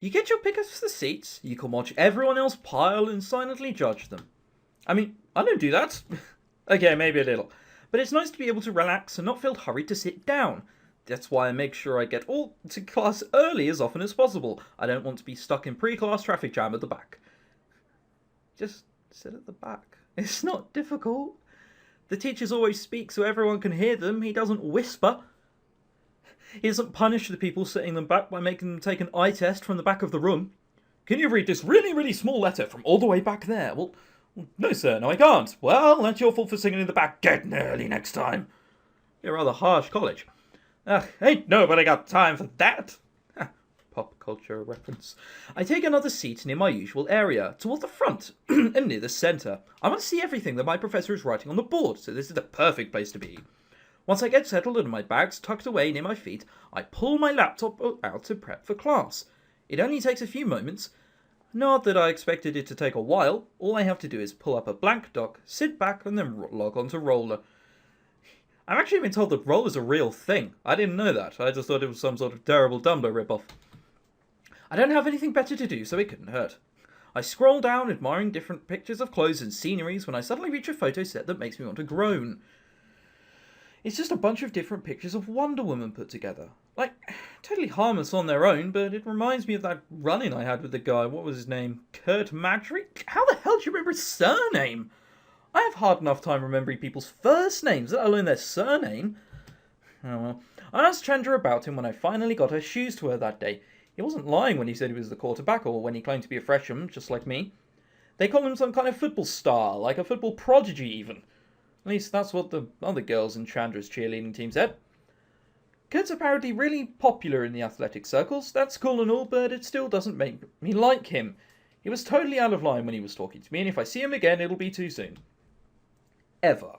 You get your pick of the seats, you can watch everyone else pile and silently judge them. I mean, I don't do that. Okay, maybe a little. But it's nice to be able to relax and not feel hurried to sit down. That's why I make sure I get all to class early as often as possible. I don't want to be stuck in pre-class traffic jam at the back. Just sit at the back. It's not difficult. The teachers always speak so everyone can hear them. He doesn't whisper. He doesn't punish the people sitting them back by making them take an eye test from the back of the room. Can you read this really, really small letter from all the way back there? Well, no, sir, no, I can't. Well, that's your fault for singing in the back. Get in early next time. You're a rather harsh college. Ain't nobody got time for that. Pop culture reference. I take another seat near my usual area, toward the front and near the centre. I want to see everything that my professor is writing on the board, so this is the perfect place to be. Once I get settled and my bag's tucked away near my feet, I pull my laptop out to prep for class. It only takes a few moments. Not that I expected it to take a while. All I have to do is pull up a blank doc, sit back, and then log on to Roller. I've actually been told that Roller's a real thing. I didn't know that. I just thought it was some sort of terrible Tumblr ripoff. I don't have anything better to do, so it couldn't hurt. I scroll down, admiring different pictures of clothes and sceneries, when I suddenly reach a photo set that makes me want to groan. It's just a bunch of different pictures of Wonder Woman put together. Like, totally harmless on their own, but it reminds me of that run-in I had with the guy, what was his name? Madry? How the hell do you remember his surname? I have hard enough time remembering people's first names, let alone their surname. Oh well. I asked Chandra about him when I finally got her shoes to her that day. He wasn't lying when he said he was the quarterback, or when he claimed to be a freshman, just like me. They call him some kind of football star, like a football prodigy even. At least that's what the other girls in Chandra's cheerleading team said. Kurt's apparently really popular in the athletic circles. That's cool and all, but it still doesn't make me like him. He was totally out of line when he was talking to me, and if I see him again, it'll be too soon. Ever.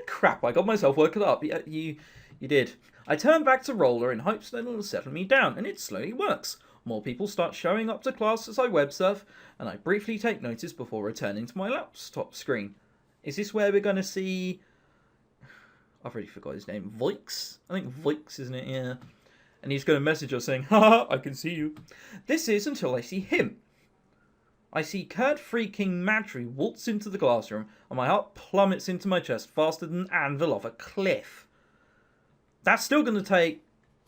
Crap, I got myself worked up. You did. I turn back to Roller in hopes that it'll settle me down, and it slowly works. More people start showing up to class as I web surf, and I briefly take notice before returning to my laptop screen. Is this where we're going to see... I've already forgot his name. Voix? I think Voix, isn't it? Yeah. And he's going to message us saying, haha, I can see you. This is until I see him. I see Kurt freaking Madry waltz into the classroom, and my heart plummets into my chest faster than an anvil off a cliff. That's still going to take,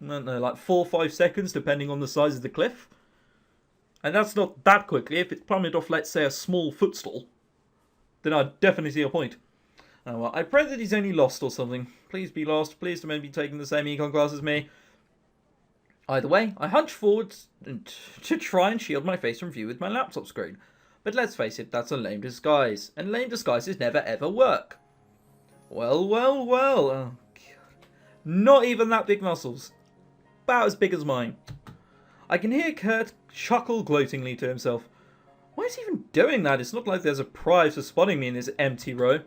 I don't know, like 4 or 5 seconds, depending on the size of the cliff. And that's not that quickly. If it's plummeted off, let's say, a small footstool, then I'd definitely see a point. Oh, well, I pray that he's only lost or something. Please be lost. Please don't be taking the same econ class as me. Either way, I hunch forward to try and shield my face from view with my laptop screen. But let's face it, that's a lame disguise. And lame disguises never ever work. Well, well, well. Oh, God. Not even that big muscles. About as big as mine. I can hear Kurt chuckle gloatingly to himself. Why is he even doing that? It's not like there's a prize for spotting me in this empty row.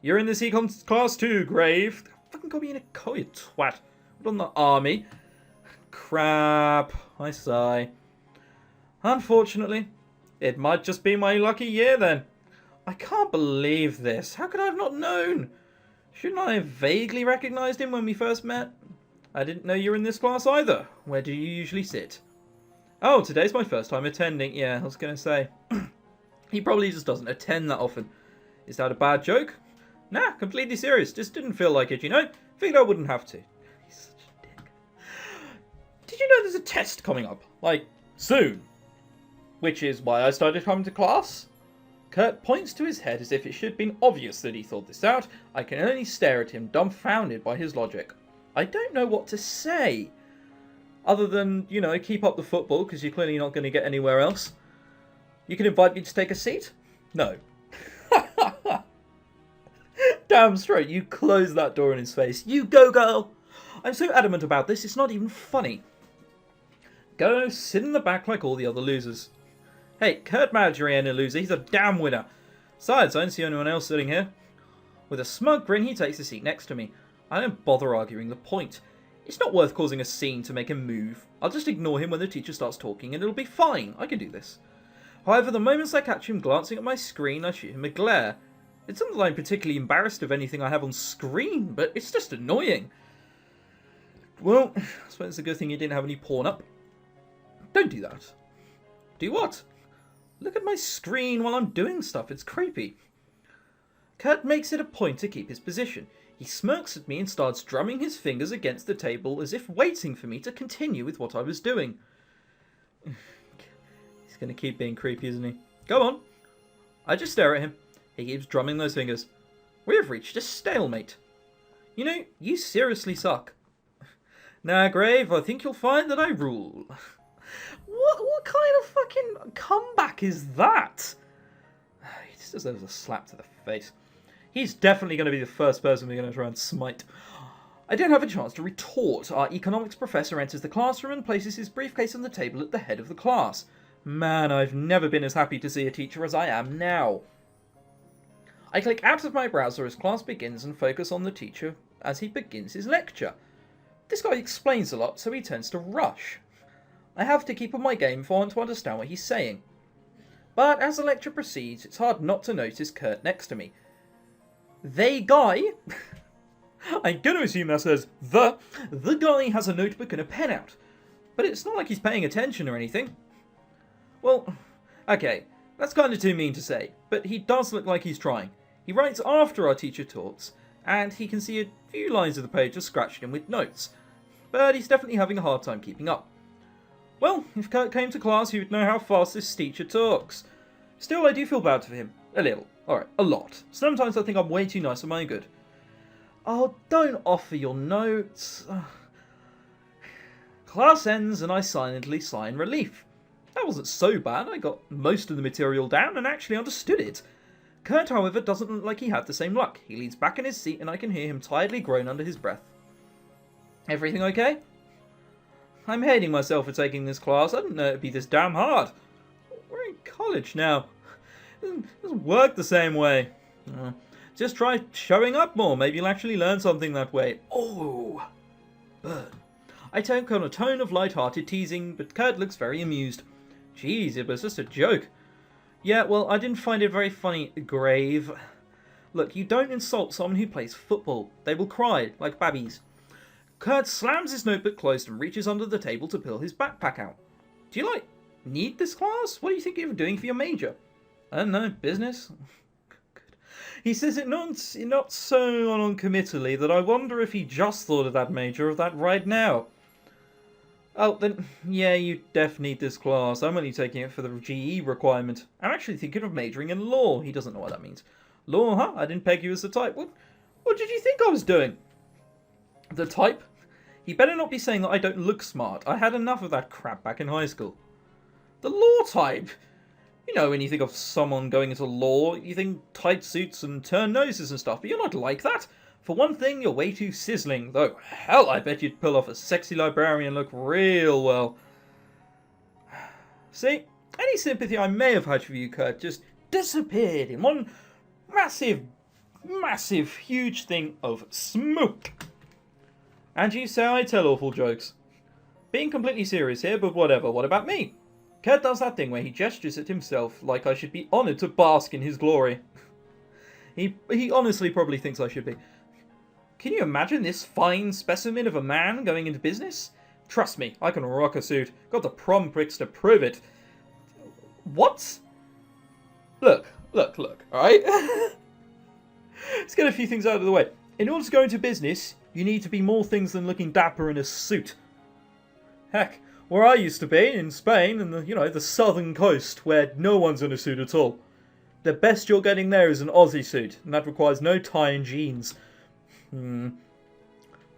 You're in this econ class too, Grave. Fucking got me in a car, you twat. We're on the army. Crap, I sigh. Unfortunately, it might just be my lucky year then. I can't believe this. How could I have not known? Shouldn't I have vaguely recognised him when we first met? I didn't know you were in this class either. Where do you usually sit? Oh, today's my first time attending. Yeah, I was going to say. He probably just doesn't attend that often. Is that a bad joke? Nah, completely serious. Just didn't feel like it, you know? Figured I wouldn't have to. He's such a dick. Did you know there's a test coming up? Like, soon. Which is why I started coming to class. Kurt points to his head as if it should have been obvious that he thought this out. I can only stare at him, dumbfounded by his logic. I don't know what to say. Other than, you know, keep up the football, because you're clearly not going to get anywhere else. You can invite me to take a seat? No. Damn straight, you close that door in his face. You go, girl! I'm so adamant about this, it's not even funny. Go sit in the back like all the other losers. Hey, Kurt Madry ain't a loser, he's a damn winner. Besides, I don't see anyone else sitting here. With a smug grin, he takes a seat next to me. I don't bother arguing the point. It's not worth causing a scene to make him move. I'll just ignore him when the teacher starts talking and it'll be fine. I can do this. However, the moments I catch him glancing at my screen, I shoot him a glare. It's not that I'm particularly embarrassed of anything I have on screen, but it's just annoying. Well, I suppose it's a good thing you didn't have any porn up. Don't do that. Do what? Look at my screen while I'm doing stuff. It's creepy. Kurt makes it a point to keep his position. He smirks at me and starts drumming his fingers against the table as if waiting for me to continue with what I was doing. He's going to keep being creepy, isn't he? Go on. I just stare at him. He keeps drumming those fingers. We have reached a stalemate. You know, you seriously suck. Nah, Grave, I think you'll find that I rule. What kind of fucking comeback is that? He just deserves a slap to the face. He's definitely going to be the first person we're going to try and smite. I don't have a chance to retort. Our economics professor enters the classroom and places his briefcase on the table at the head of the class. Man, I've never been as happy to see a teacher as I am now. I click out of my browser as class begins and focus on the teacher as he begins his lecture. This guy explains a lot, so he tends to rush. I have to keep on my game if I want to understand what he's saying. But as the lecture proceeds, it's hard not to notice Kurt next to me. They guy... I'm going to assume that says the guy has a notebook and a pen out. But it's not like he's paying attention or anything. Well, okay, that's kind of too mean to say, but he does look like he's trying. He writes after our teacher talks, and he can see a few lines of the page are scratched in with notes. But he's definitely having a hard time keeping up. Well, if Kurt came to class, he would know how fast this teacher talks. Still, I do feel bad for him. A little. Alright, a lot. Sometimes I think I'm way too nice for my own good. Oh, don't offer your notes. Class ends and I silently sigh in relief. That wasn't so bad. I got most of the material down and actually understood it. Kurt, however, doesn't look like he had the same luck. He leans back in his seat and I can hear him tiredly groan under his breath. Everything okay? I'm hating myself for taking this class. I didn't know it'd be this damn hard. We're in college now. It doesn't work the same way. Just try showing up more. Maybe you'll actually learn something that way. Oh, burn. I take on a tone of light-hearted teasing, but Kurt looks very amused. Jeez, it was just a joke. Yeah, well, I didn't find it very funny, Grave. Look, you don't insult someone who plays football. They will cry, like babbies. Kurt slams his notebook closed and reaches under the table to pull his backpack out. Do you, need this class? What do you think you're doing for your major? I don't know, business? Good. He says it not so non-committally that I wonder if he just thought of that major of that right now. Oh, then, yeah, you def need this class. I'm only taking it for the GE requirement. I'm actually thinking of majoring in law. He doesn't know what that means. Law, huh? I didn't peg you as the type. What did you think I was doing? The type? He better not be saying that I don't look smart. I had enough of that crap back in high school. The law type? You know, when you think of someone going into law, you think tight suits and turn noses and stuff, but you're not like that. For one thing, you're way too sizzling, though hell, I bet you'd pull off a sexy librarian look real well. See, any sympathy I may have had for you, Kurt, just disappeared in one massive, huge thing of smoke. And you say I tell awful jokes. Being completely serious here, but whatever, what about me? Kurt does that thing where he gestures at himself like I should be honoured to bask in his glory. He honestly probably thinks I should be. Can you imagine this fine specimen of a man going into business? Trust me, I can rock a suit. Got the prom pricks to prove it. What? Look, alright? Let's get a few things out of the way. In order to go into business, you need to be more things than looking dapper in a suit. Heck, where I used to be, in Spain, and the southern coast, where no one's in a suit at all. The best you're getting there is an Aussie suit, and that requires no tie and jeans.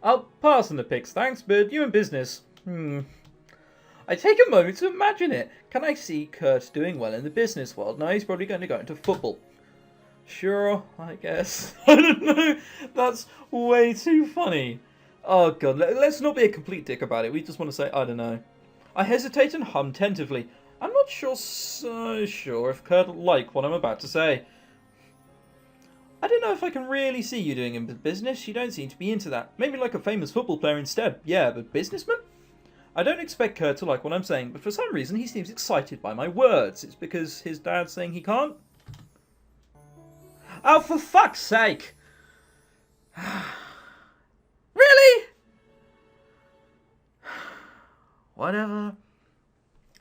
I'll pass on the pics, thanks, but you in business. I take a moment to imagine it. Can I see Kurt doing well in the business world? Now he's probably going to go into football. Sure, I guess. I don't know. That's way too funny. Oh god, let's not be a complete dick about it. We just want to say, I don't know. I hesitate and hum tentatively. I'm not so sure if Kurt will like what I'm about to say. I don't know if I can really see you doing in business. You don't seem to be into that. Maybe like a famous football player instead. Yeah, but businessman? I don't expect Kurt to like what I'm saying, but for some reason he seems excited by my words. It's because his dad's saying he can't? Oh, for fuck's sake! Really? Whatever.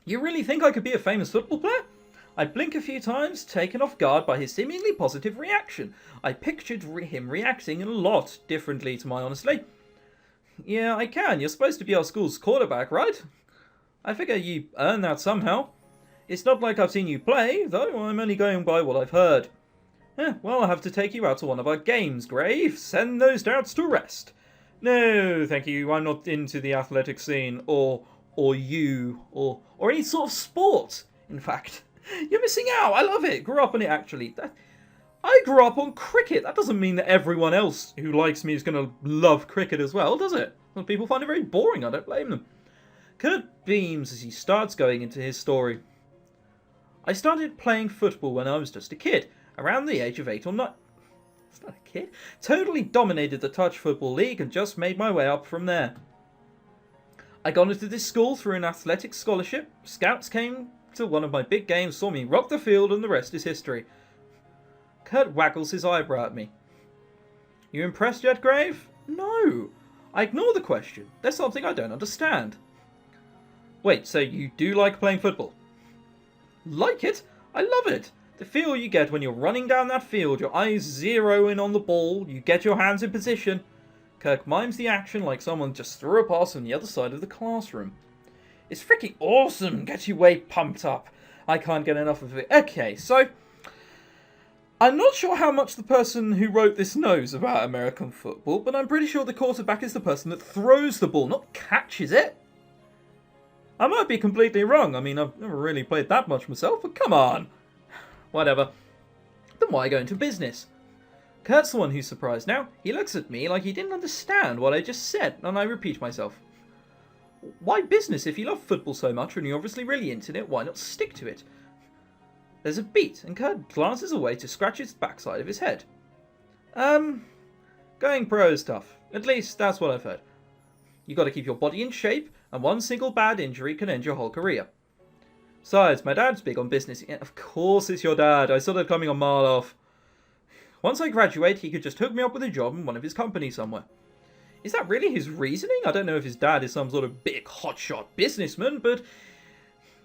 You really think I could be a famous football player? I blink a few times, taken off guard by his seemingly positive reaction. I pictured him reacting a lot differently to my honestly. Yeah, I can. You're supposed to be our school's quarterback, right? I figure you earned that somehow. It's not like I've seen you play, though I'm only going by what I've heard. Well, I'll have to take you out to one of our games, Grave. Send those doubts to rest. No, thank you. I'm not into the athletic scene, or any sort of sport, in fact. You're missing out. I love it. Grew up on it, actually. I grew up on cricket. That doesn't mean that everyone else who likes me is going to love cricket as well, does it? Some people find it very boring. I don't blame them. Kurt beams as he starts going into his story. I started playing football when I was just a kid, around the age of 8 or 9. It's not a kid. Totally dominated the touch football league and just made my way up from there. I got into this school through an athletic scholarship. Scouts came to one of my big games, saw me rock the field, and the rest is history. Kurt waggles his eyebrow at me. You impressed yet, Grave? No. I ignore the question. There's something I don't understand. Wait, so you do like playing football? Like it? I love it. The feel you get when you're running down that field, your eyes zero in on the ball, you get your hands in position. Kirk mimes the action like someone just threw a pass on the other side of the classroom. It's freaking awesome, gets you way pumped up. I can't get enough of it. Okay, so I'm not sure how much the person who wrote this knows about American football, but I'm pretty sure the quarterback is the person that throws the ball, not catches it. I might be completely wrong. I mean, I've never really played that much myself, but come on. Whatever. Then why go into business? Kurt's the one who's surprised now. He looks at me like he didn't understand what I just said, and I repeat myself. Why business if you love football so much and you're obviously really into it? Why not stick to it? There's a beat, and Kurt glances away to scratch his backside of his head. Going pro is tough. At least that's what I've heard. You got to keep your body in shape, and one single bad injury can end your whole career. Besides, my dad's big on business. Yeah, of course it's your dad. I saw that coming a mile off. Once I graduate, he could just hook me up with a job in one of his companies somewhere. Is that really his reasoning? I don't know if his dad is some sort of big hotshot businessman, but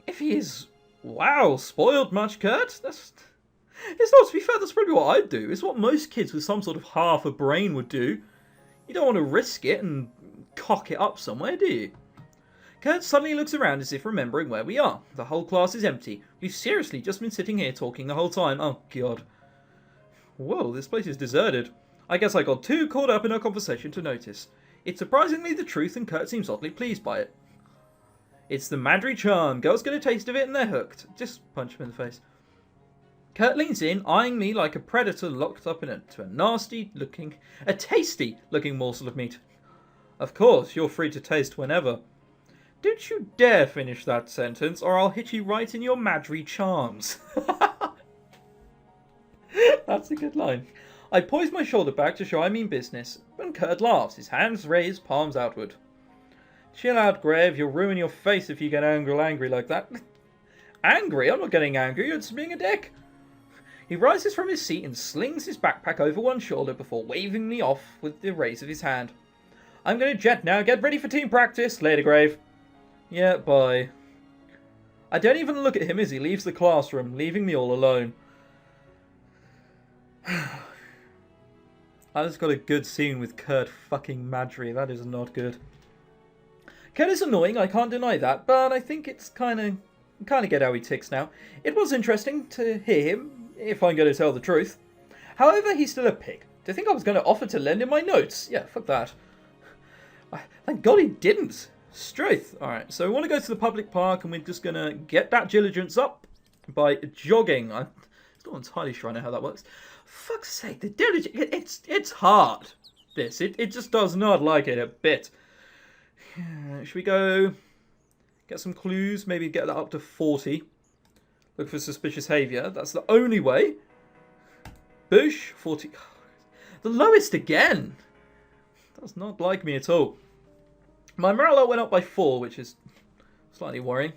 if he is, wow, spoiled much, Kurt? It's not, to be fair, that's probably what I'd do. It's what most kids with some sort of half a brain would do. You don't want to risk it and cock it up somewhere, do you? Kurt suddenly looks around as if remembering where we are. The whole class is empty. We've seriously just been sitting here talking the whole time. Oh, God. Whoa, this place is deserted. I guess I got too caught up in our conversation to notice. It's surprisingly the truth, and Kurt seems oddly pleased by it. It's the Madry charm. Girls get a taste of it and they're hooked. Just punch him in the face. Kurt leans in, eyeing me like a predator locked up into a tasty-looking morsel of meat. Of course, you're free to taste whenever. Don't you dare finish that sentence, or I'll hit you right in your Madry charms. That's a good line. I poise my shoulder back to show I mean business, and Kurt laughs, his hands raised, palms outward. Chill out, Grave, you'll ruin your face if you get angry like that. Angry? I'm not getting angry, you're just being a dick. He rises from his seat and slings his backpack over one shoulder before waving me off with the raise of his hand. I'm going to jet now, get ready for team practice. Later, Grave. Yeah, bye. I don't even look at him as he leaves the classroom, leaving me all alone. I just got a good scene with Kurt fucking Madry. That is not good. Kurt is annoying, I can't deny that, but I think it's kind of get how he ticks now. It was interesting to hear him, if I'm going to tell the truth. However, he's still a pig. To think I was going to offer to lend him my notes? Yeah, fuck that. Thank God he didn't. Straight. Alright, so we want to go to the public park, and we're just going to get that diligence up by jogging. I'm not entirely sure I know how that works. Fuck's sake, the diligence, it's hard. This, it just does not like it a bit. Should we go get some clues? Maybe get that up to 40. Look for suspicious behaviour. That's the only way. Bush, 40. The lowest again. Does not like me at all. My morale went up by 4, which is slightly worrying.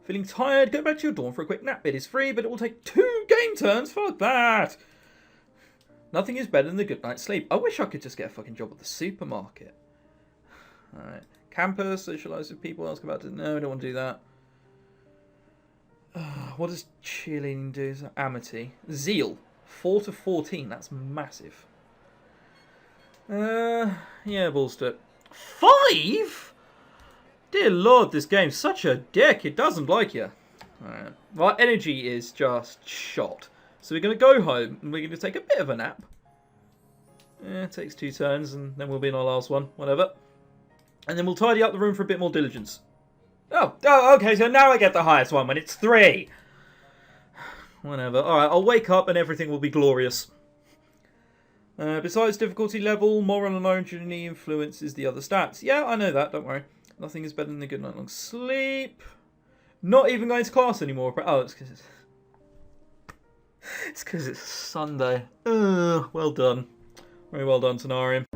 Feeling tired? Go back to your dorm for a quick nap. It is free, but it will take 2 game turns. Fuck that. Nothing is better than a good night's sleep. I wish I could just get a fucking job at the supermarket. Alright. Campus, socialise with people, ask about it. No, I don't want to do that. What does cheerleading do? Amity. Zeal. 4 to 14. That's massive. Yeah, balls to it. 5? Dear Lord, this game's such a dick. It doesn't like you. Alright. Our energy is just shot. So we're going to go home and we're going to take a bit of a nap. It takes 2 turns and then we'll be in our last one. Whatever. And then we'll tidy up the room for a bit more diligence. Oh, okay, so now I get the highest one when it's 3. Whatever. Alright, I'll wake up and everything will be glorious. Besides difficulty level, moral and origin influences the other stats. Yeah, I know that, don't worry. Nothing is better than a good night long sleep. Not even going to class anymore. Oh, it's because it's Sunday. Well done. Very well done, Tenarium.